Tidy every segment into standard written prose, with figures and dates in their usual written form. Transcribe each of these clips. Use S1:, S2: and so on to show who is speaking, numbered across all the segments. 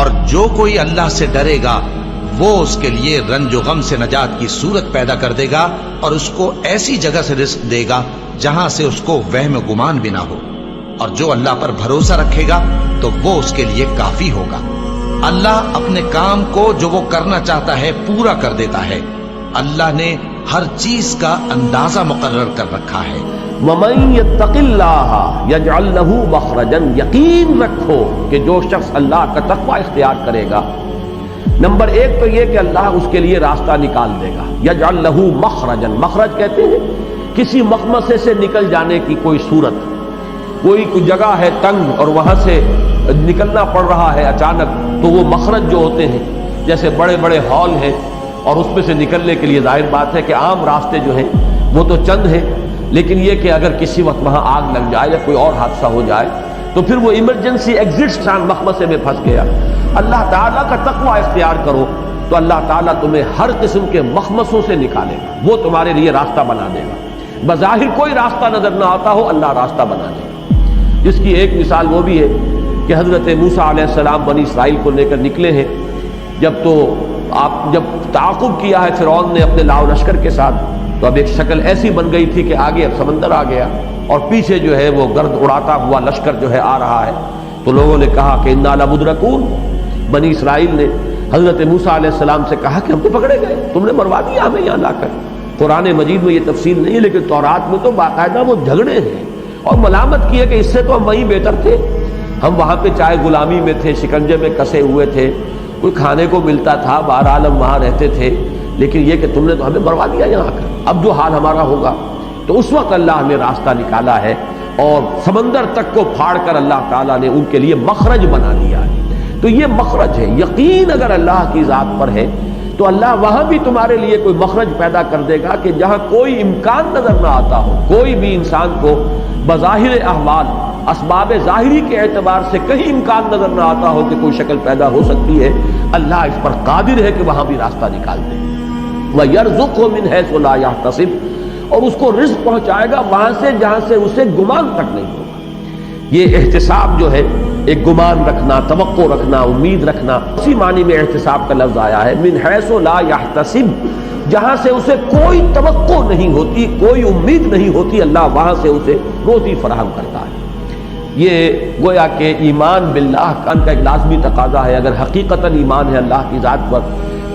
S1: اور جو کوئی اللہ سے ڈرے گا وہ اس کے لیے رنج و غم سے نجات کی صورت پیدا کر دے گا اور اس کو ایسی جگہ سے رزق دے گا جہاں سے اس کو وہم گمان بھی نہ ہو، اور جو اللہ پر بھروسہ رکھے گا تو وہ اس کے لیے کافی ہوگا۔ اللہ اپنے کام کو جو وہ کرنا چاہتا ہے پورا کر دیتا ہے۔ اللہ نے ہر چیز کا اندازہ مقرر کر رکھا ہے۔
S2: وَمَن يَتَّقِ اللَّهَ يَجْعَل لَّهُ مَخْرَجًا، یقین رکھو کہ جو شخص اللہ کا تقوی اختیار کرے گا، نمبر ایک تو یہ کہ اللہ اس کے لیے راستہ نکال دے گا۔ یجعل لہ مخرجا، مخرج کہتے ہیں کسی مخمصے سے نکل جانے کی کوئی صورت، کوئی جگہ ہے تنگ اور وہاں سے نکلنا پڑ رہا ہے اچانک، تو وہ مخرج جو ہوتے ہیں جیسے بڑے بڑے ہال ہیں اور اس میں سے نکلنے کے لیے ظاہر بات ہے کہ عام راستے جو ہیں وہ تو چند ہیں، لیکن یہ کہ اگر کسی وقت وہاں آگ لگ جائے یا کوئی اور حادثہ ہو جائے تو پھر وہ ایمرجنسی ایگزٹ مخمصے میں پھنس گیا۔ اللہ تعالیٰ کا تقوی اختیار کرو تو اللہ تعالیٰ تمہیں ہر قسم کے مخمصوں سے نکالے گا، وہ تمہارے لیے راستہ بنا دے گا۔ بظاہر کوئی راستہ نظر نہ آتا ہو، اللہ راستہ بنا دے گا۔ جس کی ایک مثال وہ بھی ہے کہ حضرت موسیٰ علیہ السلام بنی اسرائیل کو لے کر نکلے ہیں، جب تعاقب کیا ہے فرعون نے اپنے لاؤ لشکر کے ساتھ، تو اب ایک شکل ایسی بن گئی تھی کہ آگے اب سمندر آ گیا اور پیچھے جو ہے وہ گرد اڑاتا ہوا لشکر جو ہے آ رہا ہے، تو لوگوں نے کہا کہ انا لمدرکون، بنی اسرائیل نے حضرت موسیٰ علیہ السلام سے کہا کہ ہم تو پکڑے گئے، تم نے مروا دیا ہمیں یہاں لا کر۔ قرآن مجید میں یہ تفصیل نہیں ہے، لیکن تورات میں تو باقاعدہ وہ جھگڑے ہیں اور ملامت کیے کہ اس سے تو ہم وہیں بہتر تھے، ہم وہاں پہ چاہے غلامی میں تھے، شکنجے میں کسے ہوئے تھے، کوئی کھانے کو ملتا تھا، بہرحال ہم وہاں رہتے تھے، لیکن یہ کہ تم نے تو ہمیں مروا دیا یہاں کر، اب جو حال ہمارا ہوگا۔ تو اس وقت اللہ نے راستہ نکالا ہے اور سمندر تک کو پھاڑ کر اللہ تعالیٰ نے ان کے لیے مخرج بنا دیا ہے۔ تو یہ مخرج ہے، یقین اگر اللہ کی ذات پر ہے تو اللہ وہاں بھی تمہارے لیے کوئی مخرج پیدا کر دے گا کہ جہاں کوئی امکان نظر نہ آتا ہو، کوئی بھی انسان کو بظاہر احوال اسباب ظاہری کے اعتبار سے کہیں امکان نظر نہ آتا ہو کہ کوئی شکل پیدا ہو سکتی ہے، اللہ اس پر قادر ہے کہ وہاں بھی راستہ نکال دے۔ وَيَرْزُقْهُ مِنْ حَيْثُ لَا يَحْتَسِبُ، اور اس کو رزق پہنچائے گا وہاں سے جہاں سے اسے گمان تک نہیں ہوگا۔ یہ احتساب جو ہے ایک گمان رکھنا، توقع رکھنا، امید رکھنا، اسی معنی میں احتساب کا لفظ آیا ہے، من حیث لا یحتسب، جہاں سے اسے کوئی توقع نہیں ہوتی، کوئی امید نہیں ہوتی، اللہ وہاں سے اسے روزی فراہم کرتا ہے۔ یہ گویا کہ ایمان باللہ کا ایک لازمی تقاضا ہے۔ اگر حقیقتاً ایمان ہے اللہ کی ذات پر،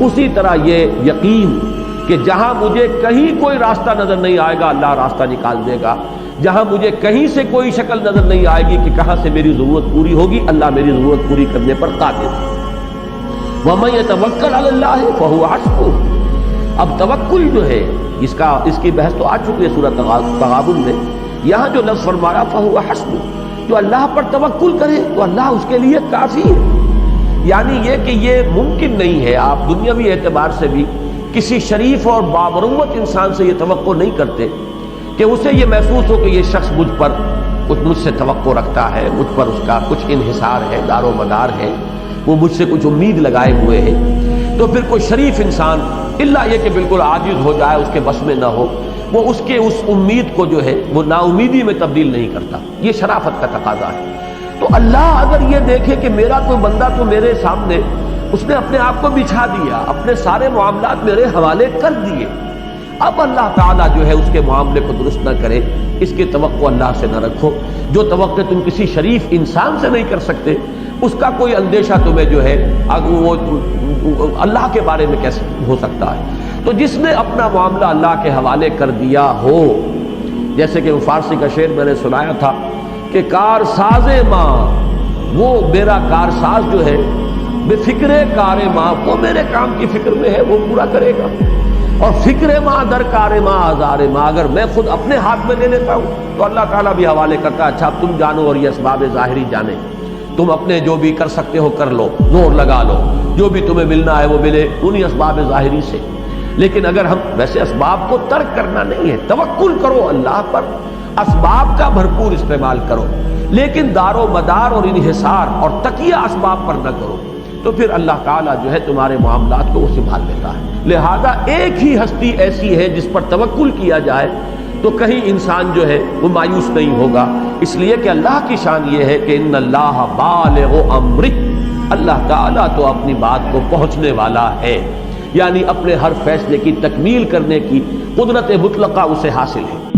S2: اسی طرح یہ یقین کہ جہاں مجھے کہیں کوئی راستہ نظر نہیں آئے گا اللہ راستہ نکال دے گا، جہاں مجھے کہیں سے کوئی شکل نظر نہیں آئے گی کہ کہاں سے میری ضرورت پوری ہوگی، اللہ میری ضرورت پوری کرنے پر قادر ہے۔ وَمَن يَتَوَكَّلْ عَلَى اللَّهِ فَهُوَ حَسْبُهُ، اب توکل جو ہے اس کی بحث تو آ چکی ہے سورۃ تغابن میں، یہاں جو لفظ فرمایا فَهُوَ حَسْبُهُ، جو اللہ پر توکل کرے تو اللہ اس کے لیے کافی ہے۔ یعنی یہ کہ یہ ممکن نہیں ہے، آپ دنیاوی اعتبار سے بھی کسی شریف اور بامروت انسان سے یہ توقع نہیں کرتے کہ اسے یہ محسوس ہو کہ یہ شخص مجھ سے توقع رکھتا ہے، مجھ پر اس کا کچھ انحصار ہے، دار و مدار ہے، وہ مجھ سے کچھ امید لگائے ہوئے ہے۔ تو پھر کوئی شریف انسان الا یہ کہ بالکل عاجز ہو جائے، اس کے بس میں نہ ہو، وہ اس امید کو جو ہے وہ نا امیدی میں تبدیل نہیں کرتا، یہ شرافت کا تقاضا ہے۔ تو اللہ اگر یہ دیکھے کہ میرا کوئی بندہ تو میرے سامنے اس نے اپنے آپ کو بچھا دیا، اپنے سارے معاملات میرے حوالے کر دیے، اب اللہ تعالیٰ جو ہے اس کے معاملے کو درست نہ کرے، اس کی توقع اللہ سے نہ رکھو۔ جو توقع تم کسی شریف انسان سے نہیں کر سکتے، اس کا کوئی اندیشہ تمہیں جو ہے وہ اللہ کے بارے میں کیسے ہو سکتا ہے؟ تو جس نے اپنا معاملہ اللہ کے حوالے کر دیا ہو، جیسے کہ وہ فارسی کا شعر میں نے سنایا تھا کہ کار ساز ماں، وہ میرا کارساز جو ہے بے فکر کار ماں، وہ میرے کام کی فکر میں ہے، وہ پورا کرے گا۔ اور فکر ماں در کار ماں آزار ماں، اگر میں خود اپنے ہاتھ میں لے لیتا ہوں تو اللہ تعالیٰ بھی حوالے کرتا ہے، اچھا اب تم جانو اور یہ اسباب ظاہری جانے، تم اپنے جو بھی کر سکتے ہو کر لو، زور لگا لو، جو بھی تمہیں ملنا ہے وہ ملے انہی اسباب ظاہری سے۔ لیکن اگر ہم ویسے اسباب کو ترک کرنا نہیں ہے، توکل کرو اللہ پر، اسباب کا بھرپور استعمال کرو، لیکن دار و مدار اور انحصار اور تکیہ اسباب پر نہ کرو، تو پھر اللہ تعالیٰ جو ہے تمہارے معاملات کو وہ سنبھال لیتا ہے۔ لہذا ایک ہی ہستی ایسی ہے جس پر توکل کیا جائے تو کہیں انسان جو ہے وہ مایوس نہیں ہوگا، اس لیے کہ اللہ کی شان یہ ہے کہ ان اللہ بالغ امرہ، اللہ تعالیٰ تو اپنی بات کو پہنچنے والا ہے، یعنی اپنے ہر فیصلے کی تکمیل کرنے کی قدرت مطلقہ اسے حاصل ہے۔